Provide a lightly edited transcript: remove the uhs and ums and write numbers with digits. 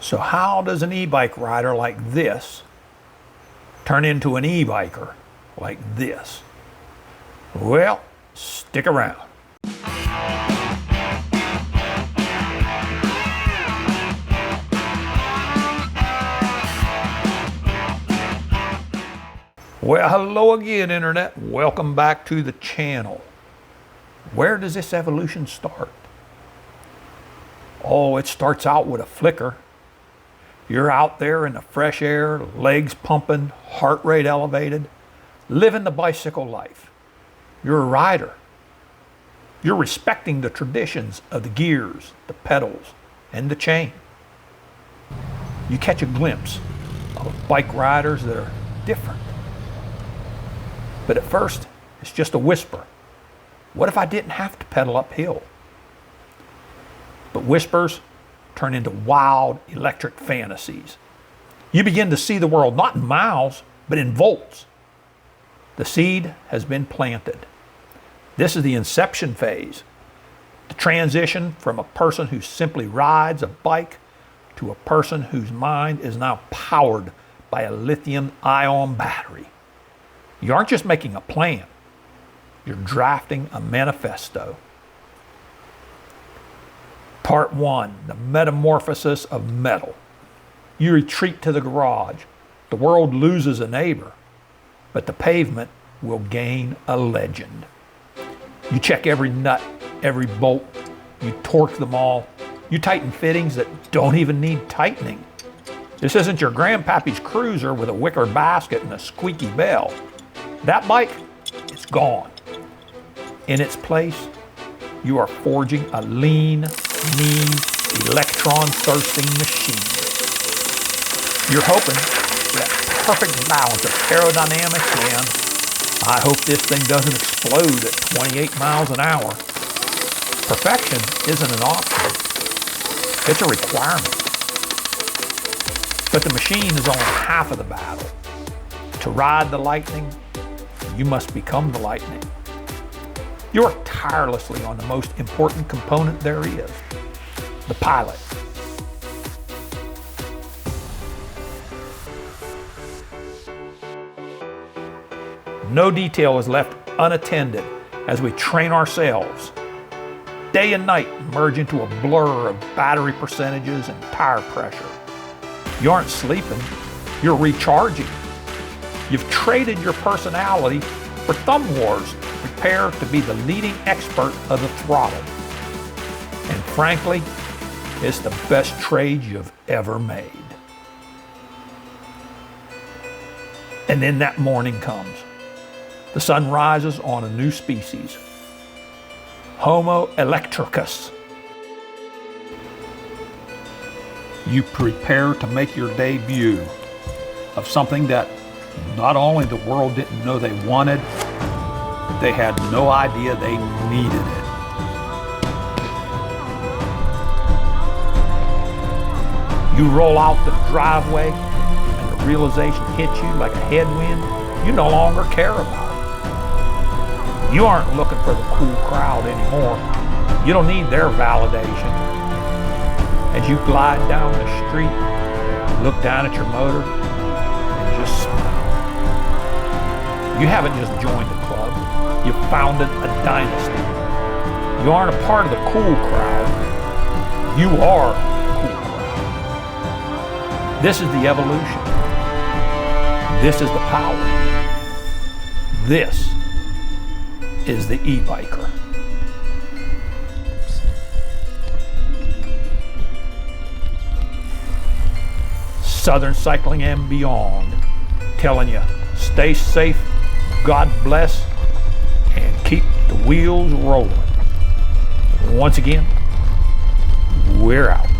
So how does an e-bike rider like this turn into an e-biker like this? Well, stick around. Well, hello again, Internet. Welcome back to the channel. Where does this evolution start? Oh, it starts out with a flicker. You're out there in the fresh air, legs pumping, heart rate elevated, living the bicycle life. You're a rider. You're respecting the traditions of the gears, the pedals, and the chain. You catch a glimpse of bike riders that are different. But at first, it's just a whisper. What if I didn't have to pedal uphill? But whispers turn into wild electric fantasies. You begin to see the world not in miles, but in volts. The seed has been planted. This is the inception phase, the transition from a person who simply rides a bike to a person whose mind is now powered by a lithium-ion battery. You aren't just making a plan, you're drafting a manifesto. Part 1, the metamorphosis of metal. You retreat to the garage. The world loses a neighbor, but the pavement will gain a legend. You check every nut, every bolt. You torque them all. You tighten fittings that don't even need tightening. This isn't your grandpappy's cruiser with a wicker basket and a squeaky bell. That bike, it's gone. In its place, you are forging a lean, mean, electron-thirsting machine. You're hoping for that perfect balance of aerodynamics and I hope this thing doesn't explode at 28 miles an hour. Perfection isn't an option. It's a requirement. But the machine is only half of the battle. To ride the lightning, you must become the lightning. You work tirelessly on the most important component there is, the pilot. No detail is left unattended as we train ourselves. Day and night merge into a blur of battery percentages and tire pressure. You aren't sleeping, you're recharging. You've traded your personality for thumb wars to prepare to be the leading expert of the throttle. And frankly, it's the best trade you've ever made. And then that morning comes. The sun rises on a new species, Homo Electricus. You prepare to make your debut of something that not only the world didn't know they wanted, but they had no idea they needed it. You roll out the driveway and the realization hits you like a headwind you no longer care about. You aren't looking for the cool crowd anymore. You don't need their validation. As you glide down the street, look down at your motor and just smile. You haven't just joined a club, you've founded a dynasty. You aren't a part of the cool crowd, you are the cool crowd. This is the evolution. This is the power. This is the e-biker. Southern Cycling and Beyond, telling you, stay safe, God bless, and keep the wheels rolling. Once again, we're out.